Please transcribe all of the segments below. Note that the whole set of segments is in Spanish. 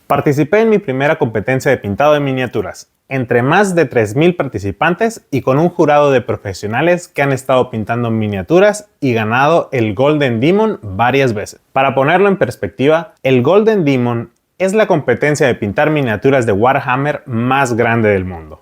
Participé en mi primera competencia de pintado de miniaturas, entre más de 3,000 participantes y con un jurado de profesionales que han estado pintando miniaturas y ganado el Golden Demon varias veces. Para ponerlo en perspectiva, el Golden Demon es la competencia de pintar miniaturas de Warhammer más grande del mundo,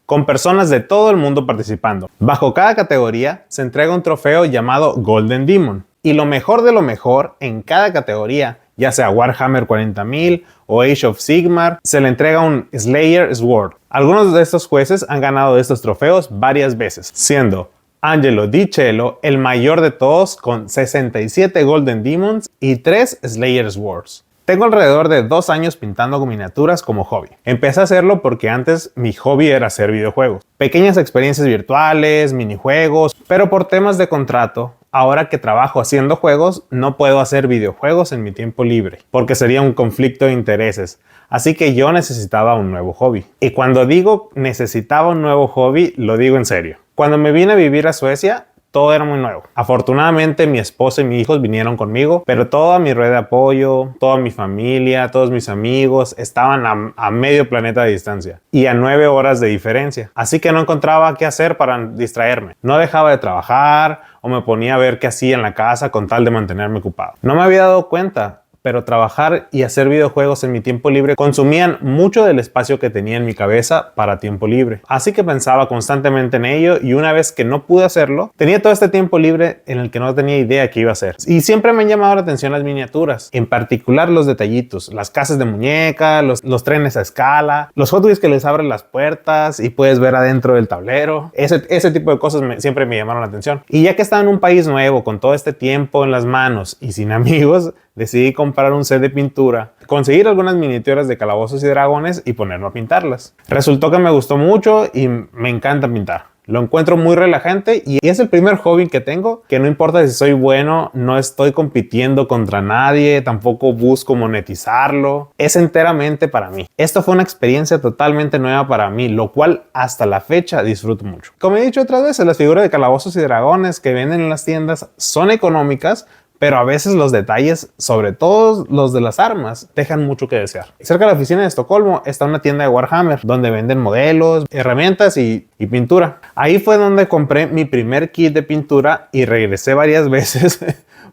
con personas de todo el mundo participando. Bajo cada categoría se entrega un trofeo llamado Golden Demon, y lo mejor de lo mejor en cada categoría, ya sea Warhammer 40,000 o Age of Sigmar, se le entrega un Slayer Sword. Algunos de estos jueces han ganado estos trofeos varias veces, siendo Angelo Di Cello el mayor de todos con 67 Golden Demons y 3 Slayer Swords. Tengo alrededor de 2 años pintando miniaturas como hobby. Empecé a hacerlo porque antes mi hobby era hacer videojuegos. Pequeñas experiencias virtuales, minijuegos, pero por temas de contrato, ahora que trabajo haciendo juegos, no puedo hacer videojuegos en mi tiempo libre, porque sería un conflicto de intereses. Así que yo necesitaba un nuevo hobby. Y cuando digo necesitaba un nuevo hobby, lo digo en serio. Cuando me vine a vivir a Suecia, todo era muy nuevo. Afortunadamente mi esposa y mis hijos vinieron conmigo, pero toda mi red de apoyo, toda mi familia, todos mis amigos estaban a medio planeta de distancia y a 9 horas de diferencia. Así que no encontraba qué hacer para distraerme. No dejaba de trabajar o me ponía a ver qué hacía en la casa con tal de mantenerme ocupado. No me había dado cuenta, pero trabajar y hacer videojuegos en mi tiempo libre consumían mucho del espacio que tenía en mi cabeza para tiempo libre. Así que pensaba constantemente en ello y una vez que no pude hacerlo, tenía todo este tiempo libre en el que no tenía idea qué iba a hacer. Y siempre me han llamado la atención las miniaturas, en particular los detallitos, las casas de muñeca, los trenes a escala, los Hot Wheels que les abren las puertas y puedes ver adentro del tablero. Ese tipo de cosas siempre me llamaron la atención. Y ya que estaba en un país nuevo, con todo este tiempo en las manos y sin amigos, decidí comprar un set de pintura, conseguir algunas miniaturas de Calabozos y Dragones y ponerme a pintarlas. Resultó que me gustó mucho y me encanta pintar. Lo encuentro muy relajante y es el primer hobby que tengo, que no importa si soy bueno, no estoy compitiendo contra nadie, tampoco busco monetizarlo. Es enteramente para mí. Esto fue una experiencia totalmente nueva para mí, lo cual hasta la fecha disfruto mucho. Como he dicho otras veces, las figuras de Calabozos y Dragones que venden en las tiendas son económicas, pero a veces los detalles, sobre todo los de las armas, dejan mucho que desear. Cerca de la oficina de Estocolmo está una tienda de Warhammer donde venden modelos, herramientas y pintura. Ahí fue donde compré mi primer kit de pintura y regresé varias veces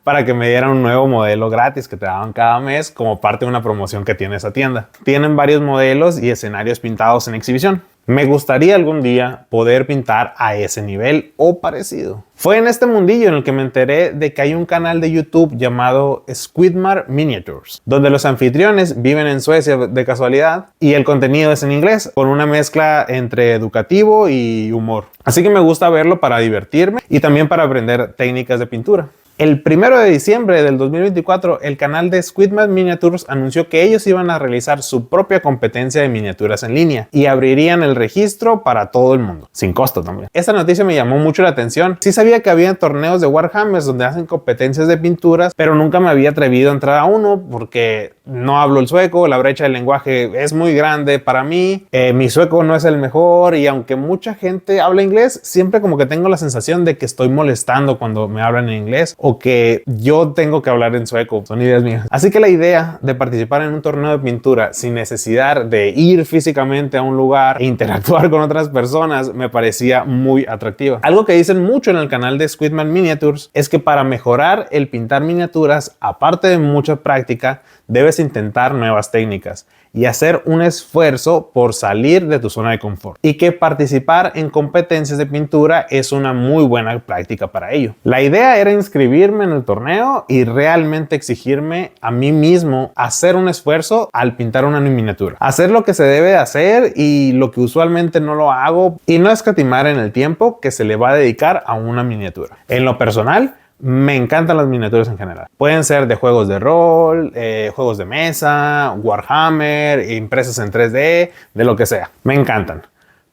para que me dieran un nuevo modelo gratis que te daban cada mes como parte de una promoción que tiene esa tienda. Tienen varios modelos y escenarios pintados en exhibición. Me gustaría algún día poder pintar a ese nivel o parecido. Fue en este mundillo en el que me enteré de que hay un canal de YouTube llamado Squidmar Miniatures, donde los anfitriones viven en Suecia de casualidad y el contenido es en inglés, con una mezcla entre educativo y humor. Así que me gusta verlo para divertirme y también para aprender técnicas de pintura. El 1 de diciembre del 2024, el canal de Squidmar Miniatures anunció que ellos iban a realizar su propia competencia de miniaturas en línea y abrirían el registro para todo el mundo, sin costo también. Esta noticia me llamó mucho la atención. Sí sabía que había torneos de Warhammer donde hacen competencias de pinturas, pero nunca me había atrevido a entrar a uno porque no hablo el sueco, la brecha del lenguaje es muy grande para mí, mi sueco no es el mejor y aunque mucha gente habla inglés, siempre como que tengo la sensación de que estoy molestando cuando me hablan en inglés o que yo tengo que hablar en sueco. Son ideas mías. Así que la idea de participar en un torneo de pintura sin necesidad de ir físicamente a un lugar e interactuar con otras personas me parecía muy atractiva. Algo que dicen mucho en el canal de Squidmar Miniatures es que para mejorar el pintar miniaturas, aparte de mucha práctica, debes intentar nuevas técnicas y hacer un esfuerzo por salir de tu zona de confort, y que participar en competencias de pintura es una muy buena práctica para ello. La idea era inscribirme en el torneo y realmente exigirme a mí mismo hacer un esfuerzo al pintar una miniatura, hacer lo que se debe de hacer y lo que usualmente no lo hago, y no escatimar en el tiempo que se le va a dedicar a una miniatura. En lo personal, me encantan las miniaturas en general. Pueden ser de juegos de rol, juegos de mesa, Warhammer, impresas en 3D, de lo que sea. Me encantan.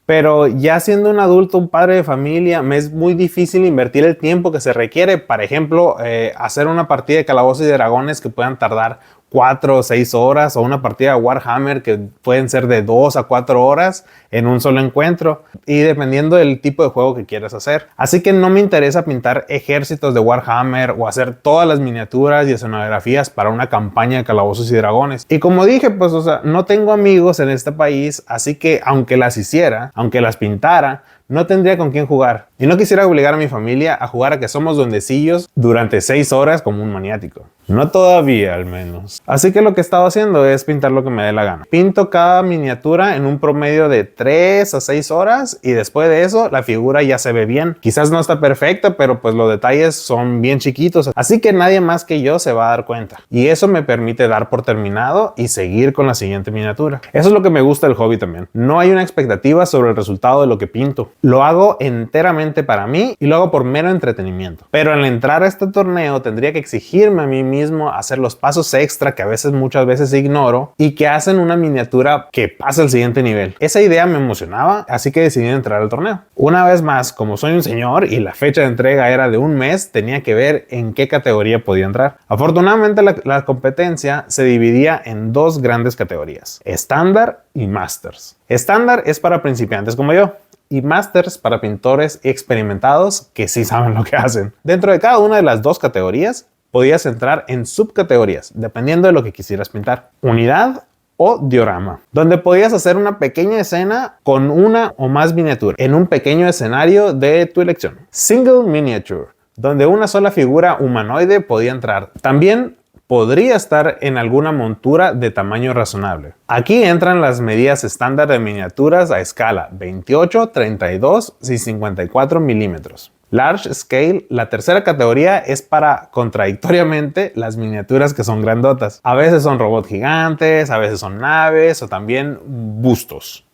Pero ya siendo un adulto, un padre de familia, me es muy difícil invertir el tiempo que se requiere. Por ejemplo, hacer una partida de Calabozos y Dragones que puedan tardar 4 o 6 horas, o una partida de Warhammer que pueden ser de 2 a 4 horas en un solo encuentro, y dependiendo del tipo de juego que quieras hacer. Así que no me interesa pintar ejércitos de Warhammer o hacer todas las miniaturas y escenografías para una campaña de Calabozos y Dragones. Y como dije, pues no tengo amigos en este país, así que aunque las hiciera, aunque las pintara, no tendría con quién jugar. Y no quisiera obligar a mi familia a jugar a que somos duendecillos durante 6 horas como un maniático. No todavía, al menos. Así que lo que he estado haciendo es pintar lo que me dé la gana. Pinto cada miniatura en un promedio de 3 a 6 horas y después de eso la figura ya se ve bien. Quizás no está perfecta, pero pues los detalles son bien chiquitos, así que nadie más que yo se va a dar cuenta. Y eso me permite dar por terminado y seguir con la siguiente miniatura. Eso es lo que me gusta del hobby también. No hay una expectativa sobre el resultado de lo que pinto. Lo hago enteramente para mí y lo hago por mero entretenimiento. Pero al entrar a este torneo tendría que exigirme a mí mismo hacer los pasos extra que muchas veces ignoro y que hacen una miniatura que pasa al siguiente nivel. Esa idea me emocionaba, así que decidí entrar al torneo. Una vez más, como soy un señor y la fecha de entrega era de un mes, tenía que ver en qué categoría podía entrar. Afortunadamente la competencia se dividía en 2 grandes categorías: estándar y masters. Estándar es para principiantes como yo, y Masters para pintores experimentados que sí saben lo que hacen. Dentro de cada una de las 2 categorías podías entrar en subcategorías dependiendo de lo que quisieras pintar: unidad o diorama, donde podías hacer una pequeña escena con una o más miniaturas en un pequeño escenario de tu elección. Single miniature, donde una sola figura humanoide podía entrar. También podría estar en alguna montura de tamaño razonable. Aquí entran las medidas estándar de miniaturas a escala 28, 32 y 54 milímetros. Large Scale, la tercera categoría, es para, contradictoriamente, las miniaturas que son grandotas. A veces son robots gigantes, a veces son naves o también bustos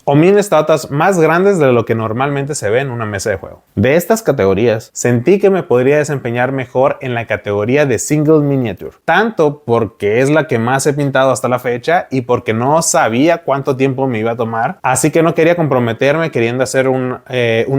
o mini estatuas más grandes de lo que normalmente se ve en una mesa de juego. De estas categorías, sentí que me podría desempeñar mejor en la categoría de Single Miniature, tanto porque es la que más he pintado hasta la fecha y porque no sabía cuánto tiempo me iba a tomar, así que no quería comprometerme queriendo hacer una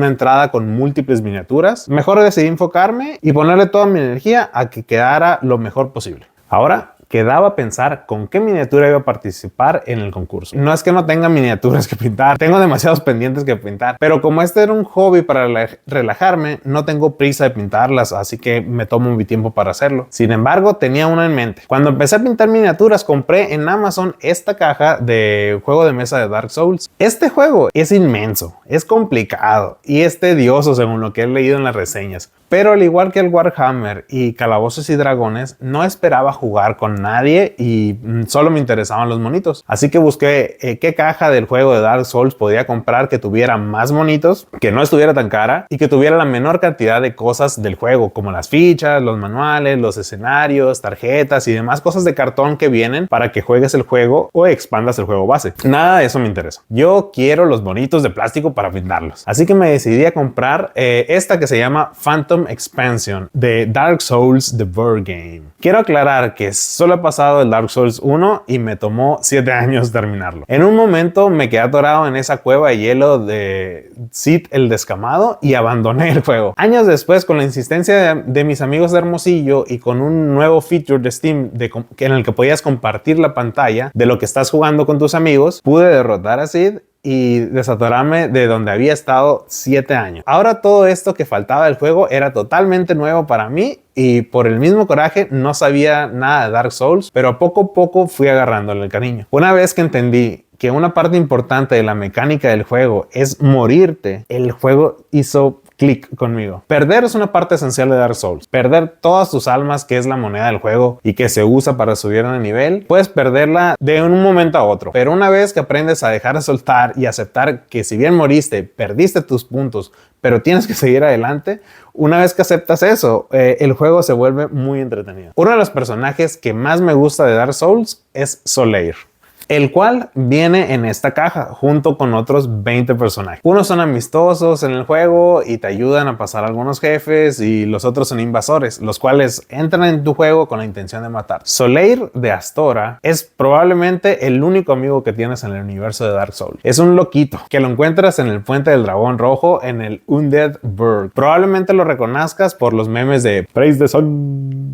entrada con múltiples miniaturas. Mejor decidí enfocarme y ponerle toda mi energía a que quedara lo mejor posible. Ahora quedaba pensar con qué miniatura iba a participar en el concurso. No es que no tenga miniaturas que pintar, tengo demasiados pendientes que pintar, pero como este era un hobby para relajarme, no tengo prisa de pintarlas, así que me tomo mi tiempo para hacerlo. Sin embargo, tenía una en mente. Cuando empecé a pintar miniaturas, compré en Amazon esta caja de juego de mesa de Dark Souls. Este juego es inmenso, es complicado y es tedioso según lo que he leído en las reseñas. Pero al igual que el Warhammer y Calabozos y Dragones, no esperaba jugar con nadie y solo me interesaban los monitos. Así que busqué qué caja del juego de Dark Souls podía comprar que tuviera más monitos, que no estuviera tan cara y que tuviera la menor cantidad de cosas del juego, como las fichas, los manuales, los escenarios, tarjetas y demás cosas de cartón que vienen para que juegues el juego o expandas el juego base. Nada de eso me interesa. Yo quiero los monitos de plástico para pintarlos. Así que me decidí a comprar esta que se llama Phantom Expansion de Dark Souls The Board Game. Quiero aclarar que solo he pasado el Dark Souls 1 y me tomó 7 años terminarlo. En un momento me quedé atorado en esa cueva de hielo de Cid el Descamado y abandoné el juego. Años después, con la insistencia de mis amigos de Hermosillo y con un nuevo feature de Steam en el que podías compartir la pantalla de lo que estás jugando con tus amigos, pude derrotar a Cid y desatorarme de donde había estado 7 años. Ahora todo esto que faltaba del juego era totalmente nuevo para mí y por el mismo coraje no sabía nada de Dark Souls, pero poco a poco fui agarrándole el cariño. Una vez que entendí que una parte importante de la mecánica del juego es morirte, el juego hizo clic conmigo. Perder es una parte esencial de Dark Souls. Perder todas tus almas, que es la moneda del juego y que se usa para subir de nivel, puedes perderla de un momento a otro. Pero una vez que aprendes a dejar de soltar y aceptar que si bien moriste, perdiste tus puntos, pero tienes que seguir adelante, una vez que aceptas eso, el juego se vuelve muy entretenido. Uno de los personajes que más me gusta de Dark Souls es Solaire. el cual viene en esta caja junto con otros 20 personajes. Unos son amistosos en el juego y te ayudan a pasar algunos jefes, y los otros son invasores, los cuales entran en tu juego con la intención de matar. Solaire de Astora es probablemente el único amigo que tienes en el universo de Dark Souls. Es un loquito que lo encuentras en el puente del dragón rojo en el Undead Burg. Probablemente lo reconozcas por los memes de Praise the Sun.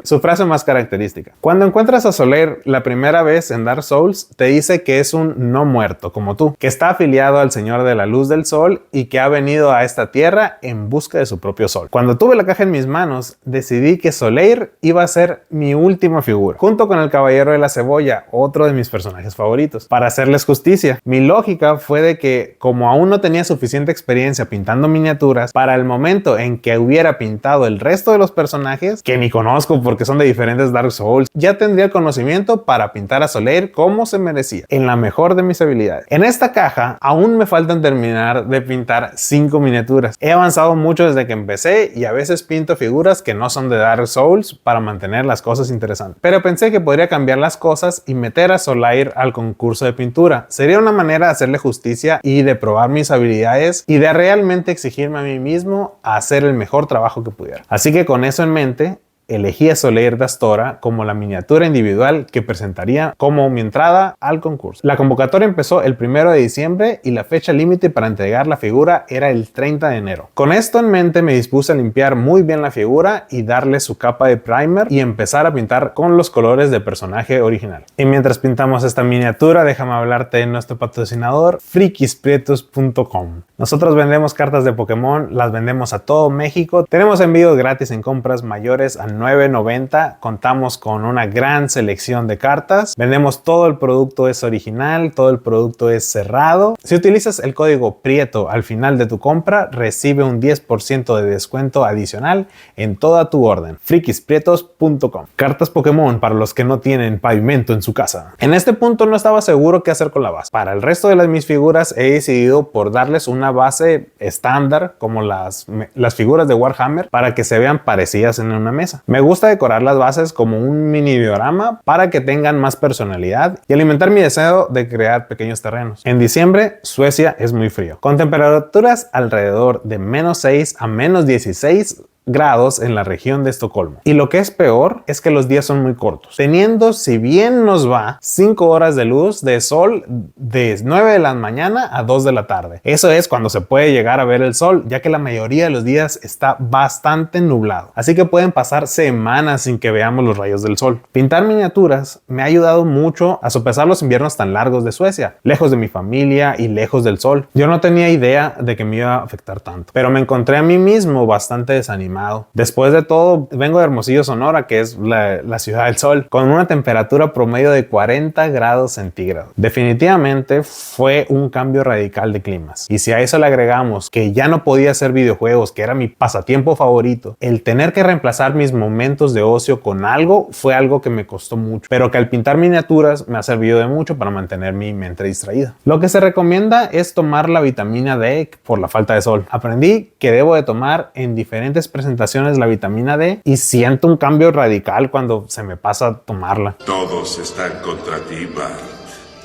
Su frase más característica. Cuando encuentras a Solaire la primera vez en Dark Souls, te dice que es un no muerto como tú, que está afiliado al Señor de la Luz del Sol y que ha venido a esta tierra en busca de su propio sol. Cuando tuve la caja en mis manos, decidí que Solaire iba a ser mi última figura, junto con el Caballero de la Cebolla, otro de mis personajes favoritos. Para hacerles justicia, mi lógica fue de que, como aún no tenía suficiente experiencia pintando miniaturas, para el momento en que hubiera pintado el resto de los personajes, que ni conozco porque son de diferentes Dark Souls, ya tendría el conocimiento para pintar a Solaire como se merecía, en la mejor de mis habilidades. En esta caja aún me faltan terminar de pintar 5 miniaturas. He avanzado mucho desde que empecé y a veces pinto figuras que no son de Dark Souls para mantener las cosas interesantes. Pero pensé que podría cambiar las cosas y meter a Solaire al concurso de pintura. Sería una manera de hacerle justicia y de probar mis habilidades y de realmente exigirme a mí mismo a hacer el mejor trabajo que pudiera. Así que con eso en mente, elegí a Solaire de Astora como la miniatura individual que presentaría como mi entrada al concurso. La convocatoria empezó el 1 de diciembre y la fecha límite para entregar la figura era el 30 de enero. Con esto en mente me dispuse a limpiar muy bien la figura y darle su capa de primer y empezar a pintar con los colores del personaje original. Y mientras pintamos esta miniatura, déjame hablarte de nuestro patrocinador, frikisprietos.com. Nosotros vendemos cartas de Pokémon, las vendemos a todo México. Tenemos envíos gratis en compras mayores a $9.90. Contamos con una gran selección de cartas. Vendemos todo el producto, es original, todo el producto es cerrado. Si utilizas el código Prieto al final de tu compra, recibe un 10% de descuento adicional en toda tu orden. frikisprietos.com. Cartas Pokémon para los que no tienen pavimento en su casa. En este punto no estaba seguro qué hacer con la base. Para el resto de mis figuras he decidido por darles una base estándar como las figuras de Warhammer para que se vean parecidas en una mesa. Me gusta decorar las bases como un mini diorama para que tengan más personalidad y alimentar mi deseo de crear pequeños terrenos. En diciembre, Suecia es muy frío, con temperaturas alrededor de -6 a -16 grados en la región de Estocolmo. Y lo que es peor es que los días son muy cortos, teniendo, si bien nos va, 5 horas de luz de sol de 9 de la mañana a 2 de la tarde. Eso es cuando se puede llegar a ver el sol, ya que la mayoría de los días está bastante nublado. Así que pueden pasar semanas sin que veamos los rayos del sol. Pintar miniaturas me ha ayudado mucho a sopesar los inviernos tan largos de Suecia, lejos de mi familia y lejos del sol. Yo no tenía idea de que me iba a afectar tanto, pero me encontré a mí mismo bastante desanimado. Después de todo, vengo de Hermosillo, Sonora, que es la ciudad del sol, con una temperatura promedio de 40 grados centígrados. Definitivamente fue un cambio radical de climas. Y si a eso le agregamos que ya no podía hacer videojuegos, que era mi pasatiempo favorito, el tener que reemplazar mis momentos de ocio con algo fue algo que me costó mucho, pero que al pintar miniaturas me ha servido de mucho para mantener mi mente distraída. Lo que se recomienda es tomar la vitamina D por la falta de sol. Aprendí que debo de tomar en diferentes presentaciones la vitamina D y siento un cambio radical cuando se me pasa a tomarla. Todos están contra ti, Bart.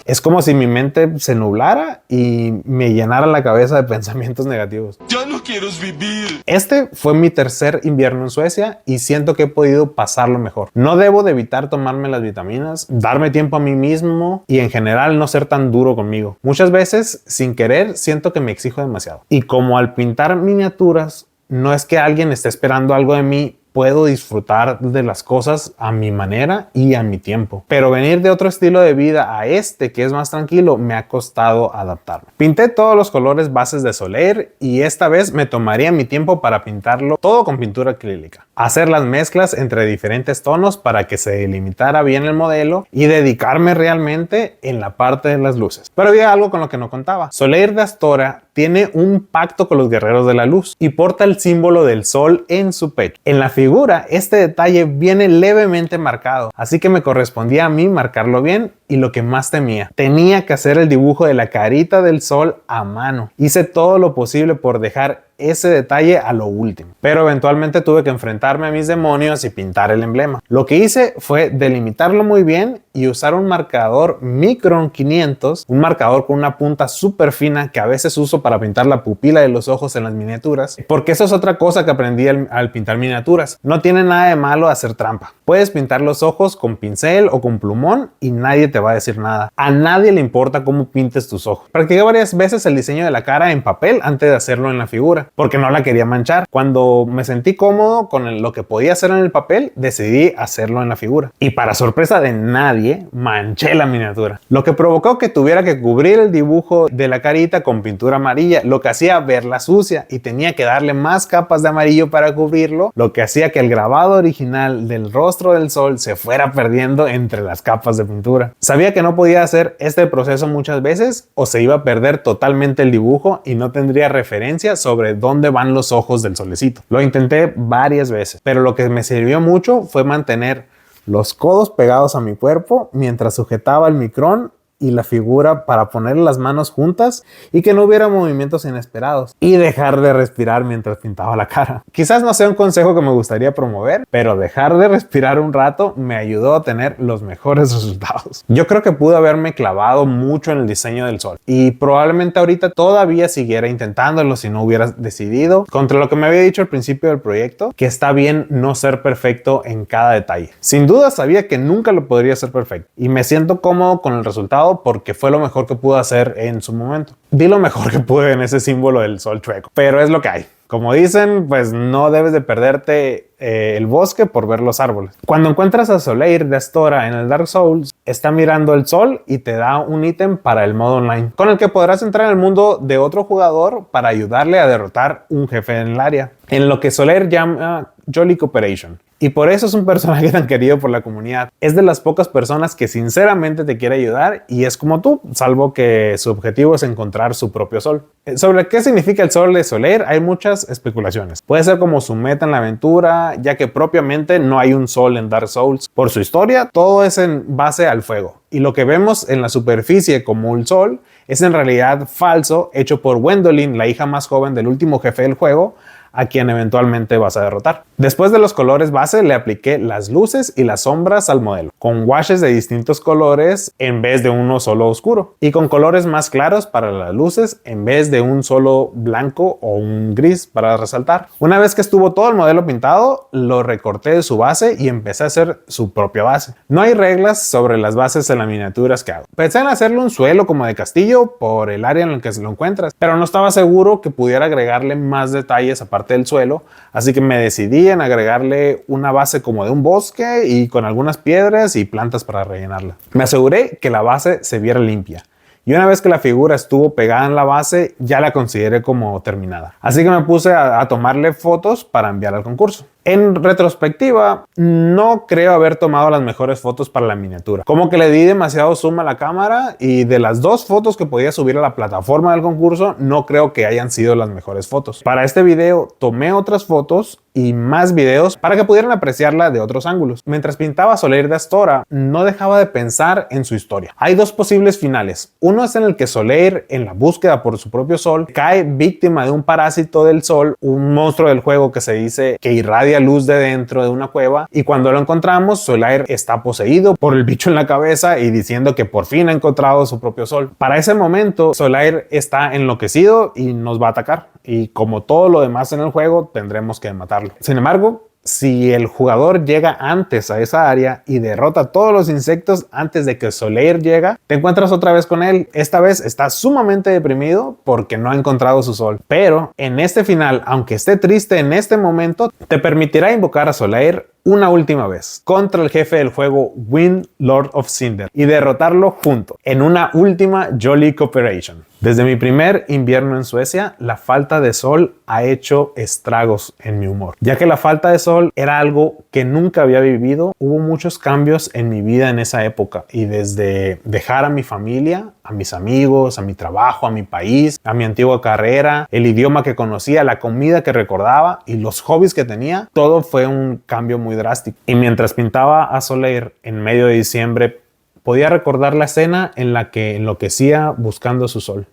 Es como si mi mente se nublara y me llenara la cabeza de pensamientos negativos. ¡Ya no quiero vivir! Este fue mi tercer invierno en Suecia y siento que he podido pasarlo mejor. No debo de evitar tomarme las vitaminas, darme tiempo a mí mismo y en general no ser tan duro conmigo. Muchas veces, sin querer, siento que me exijo demasiado. Y como al pintar miniaturas, no es que alguien esté esperando algo de mí, puedo disfrutar de las cosas a mi manera y a mi tiempo. Pero venir de otro estilo de vida a este, que es más tranquilo, me ha costado adaptarme. Pinté todos los colores bases de Solaire y esta vez me tomaría mi tiempo para pintarlo todo con pintura acrílica. Hacer las mezclas entre diferentes tonos para que se delimitara bien el modelo y dedicarme realmente en la parte de las luces. Pero había algo con lo que no contaba. Solaire de Astora tiene un pacto con los guerreros de la luz y porta el símbolo del sol en su pecho. En la figura, este detalle viene levemente marcado, así que me correspondía a mí marcarlo bien y lo que más temía. Tenía que hacer el dibujo de la carita del sol a mano. Hice todo lo posible por dejar ese detalle a lo último, pero eventualmente tuve que enfrentarme a mis demonios y pintar el emblema. Lo que hice fue delimitarlo muy bien y usar un marcador Micron 500, un marcador con una punta súper fina que a veces uso para pintar la pupila de los ojos en las miniaturas, porque eso es otra cosa que aprendí al pintar miniaturas. No tiene nada de malo hacer trampa. Puedes pintar los ojos con pincel o con plumón y nadie te va a decir nada. A nadie le importa cómo pintes tus ojos. Practiqué varias veces el diseño de la cara en papel antes de hacerlo en la figura, porque no la quería manchar. Cuando me sentí cómodo con lo que podía hacer en el papel, decidí hacerlo en la figura. Y para sorpresa de nadie, manché la miniatura, lo que provocó que tuviera que cubrir el dibujo de la carita con pintura amarilla, lo que hacía verla sucia, y tenía que darle más capas de amarillo para cubrirlo, lo que hacía que el grabado original del rostro del sol se fuera perdiendo entre las capas de pintura. Sabía que no podía hacer este proceso muchas veces o se iba a perder totalmente el dibujo y no tendría referencia sobre dónde van los ojos del solecito. Lo intenté varias veces, pero lo que me sirvió mucho fue mantener los codos pegados a mi cuerpo mientras sujetaba el micrón y la figura para poner las manos juntas y que no hubiera movimientos inesperados, y dejar de respirar mientras pintaba la cara. Quizás no sea un consejo que me gustaría promover, pero dejar de respirar un rato me ayudó a tener los mejores resultados. Yo creo que pude haberme clavado mucho en el diseño del sol y probablemente ahorita todavía siguiera intentándolo si no hubiera decidido, contra lo que me había dicho al principio del proyecto, que está bien no ser perfecto en cada detalle. Sin duda sabía que nunca lo podría ser perfecto y me siento cómodo con el resultado porque fue lo mejor que pude hacer en su momento. Di lo mejor que pude en ese símbolo del sol chueco, pero es lo que hay. Como dicen, pues no debes de perderte el bosque por ver los árboles. Cuando encuentras a Solaire de Astora en el Dark Souls, está mirando el sol y te da un ítem para el modo online, con el que podrás entrar en el mundo de otro jugador para ayudarle a derrotar un jefe en el área, en lo que Solaire llama Jolly Cooperation. Y por eso es un personaje tan querido por la comunidad. Es de las pocas personas que sinceramente te quiere ayudar y es como tú, salvo que su objetivo es encontrar su propio sol. Sobre qué significa el sol de Solaire hay muchas especulaciones. Puede ser como su meta en la aventura, ya que propiamente no hay un sol en Dark Souls. Por su historia, todo es en base al fuego. Y lo que vemos en la superficie como un sol es en realidad falso, hecho por Gwendolyn, la hija más joven del último jefe del juego, a quien eventualmente vas a derrotar. Después de los colores base, le apliqué las luces y las sombras al modelo, con washes de distintos colores en vez de uno solo oscuro, y con colores más claros para las luces en vez de un solo blanco o un gris para resaltar. Una vez que estuvo todo el modelo pintado, lo recorté de su base y empecé a hacer su propia base. No hay reglas sobre las bases en las miniaturas que hago. Pensé en hacerle un suelo como de castillo por el área en la que se lo encuentras, pero no estaba seguro que pudiera agregarle más detalles aparte del suelo, así que me decidí en agregarle una base como de un bosque y con algunas piedras y plantas para rellenarla. Me aseguré que la base se viera limpia. Y una vez que la figura estuvo pegada en la base, ya la consideré como terminada. Así que me puse a tomarle fotos para enviar al concurso. En retrospectiva, no creo haber tomado las mejores fotos para la miniatura. Como que le di demasiado zoom a la cámara y de las 2 fotos que podía subir a la plataforma del concurso, no creo que hayan sido las mejores fotos. Para este video tomé otras fotos y más videos para que pudieran apreciarla de otros ángulos. Mientras pintaba Solaire de Astora, no dejaba de pensar en su historia. Hay 2 posibles finales. Uno es en el que Solaire, en la búsqueda por su propio sol, cae víctima de un parásito del sol, un monstruo del juego que se dice que irradia luz de dentro de una cueva, y cuando lo encontramos, Solaire está poseído por el bicho en la cabeza y diciendo que por fin ha encontrado su propio sol. Para ese momento, Solaire está enloquecido y nos va a atacar, y como todo lo demás en el juego, tendremos que matarlo. Sin embargo, si el jugador llega antes a esa área y derrota a todos los insectos antes de que Solaire llega, te encuentras otra vez con él. Esta vez está sumamente deprimido porque no ha encontrado su sol. Pero en este final, aunque esté triste en este momento, te permitirá invocar a Solaire una última vez contra el jefe del juego Wind Lord of Cinder y derrotarlo junto en una última Jolly Cooperation. Desde mi primer invierno en Suecia, la falta de sol ha hecho estragos en mi humor. Ya que la falta de sol era algo que nunca había vivido, hubo muchos cambios en mi vida en esa época, y desde dejar a mi familia, a mis amigos, a mi trabajo, a mi país, a mi antigua carrera, el idioma que conocía, la comida que recordaba y los hobbies que tenía, todo fue un cambio muy drástico. Y mientras pintaba a Solaire en medio de diciembre podía recordar la escena en la que enloquecía buscando su sol.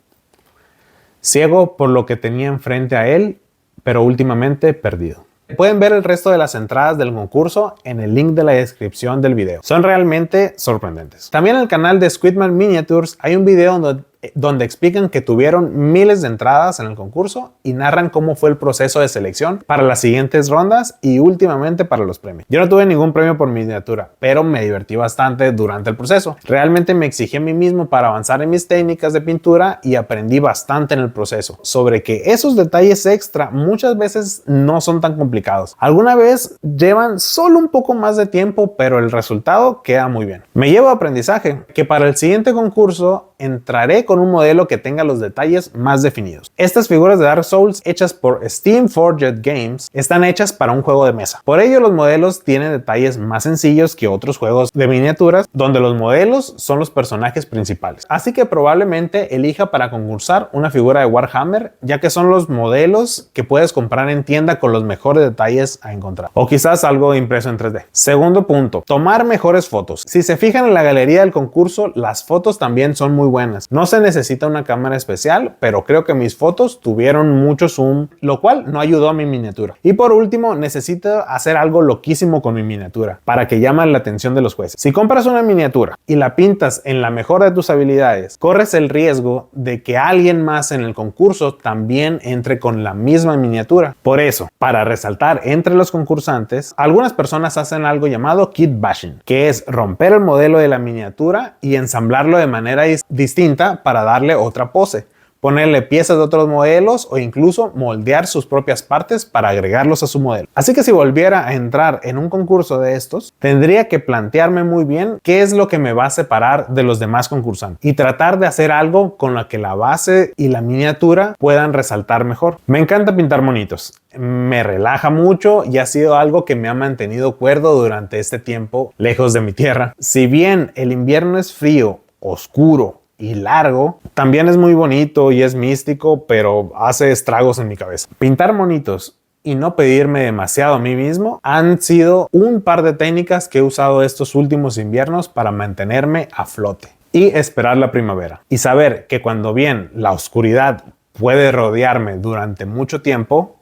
Ciego por lo que tenía enfrente a él, pero últimamente perdido. Pueden ver el resto de las entradas del concurso en el link de la descripción del video. Son realmente sorprendentes. También en el canal de Squidman Miniatures hay un video donde explican que tuvieron miles de entradas en el concurso y narran cómo fue el proceso de selección para las siguientes rondas y últimamente para los premios. Yo no tuve ningún premio por miniatura, pero me divertí bastante durante el proceso. Realmente me exigí a mí mismo para avanzar en mis técnicas de pintura y aprendí bastante en el proceso sobre que esos detalles extra muchas veces no son tan complicados. Alguna vez llevan solo un poco más de tiempo, pero el resultado queda muy bien. Me llevo aprendizaje que para el siguiente concurso entraré con un modelo que tenga los detalles más definidos. Estas figuras de Dark Souls hechas por Steam Forged Games están hechas para un juego de mesa. Por ello los modelos tienen detalles más sencillos que otros juegos de miniaturas donde los modelos son los personajes principales. Así que probablemente elija para concursar una figura de Warhammer, ya que son los modelos que puedes comprar en tienda con los mejores detalles a encontrar. O quizás algo impreso en 3D. Segundo punto, tomar mejores fotos. Si se fijan en la galería del concurso, las fotos también son muy buenas. No se necesita una cámara especial, pero creo que mis fotos tuvieron mucho zoom, lo cual no ayudó a mi miniatura. Y por último, necesito hacer algo loquísimo con mi miniatura para que llame la atención de los jueces. Si compras una miniatura y la pintas en la mejor de tus habilidades, corres el riesgo de que alguien más en el concurso también entre con la misma miniatura. Por eso, para resaltar entre los concursantes, algunas personas hacen algo llamado kit bashing, que es romper el modelo de la miniatura y ensamblarlo de manera distinta para darle otra pose, ponerle piezas de otros modelos o incluso moldear sus propias partes para agregarlos a su modelo. Así que si volviera a entrar en un concurso de estos, tendría que plantearme muy bien qué es lo que me va a separar de los demás concursantes y tratar de hacer algo con lo que la base y la miniatura puedan resaltar mejor. Me encanta pintar monitos. Me relaja mucho y ha sido algo que me ha mantenido cuerdo durante este tiempo lejos de mi tierra. Si bien el invierno es frío, oscuro y largo, también es muy bonito y es místico, pero hace estragos en mi cabeza. Pintar monitos y no pedirme demasiado a mí mismo han sido un par de técnicas que he usado estos últimos inviernos para mantenerme a flote y esperar la primavera. Y saber que cuando bien la oscuridad puede rodearme durante mucho tiempo,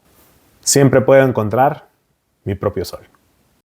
siempre puedo encontrar mi propio sol.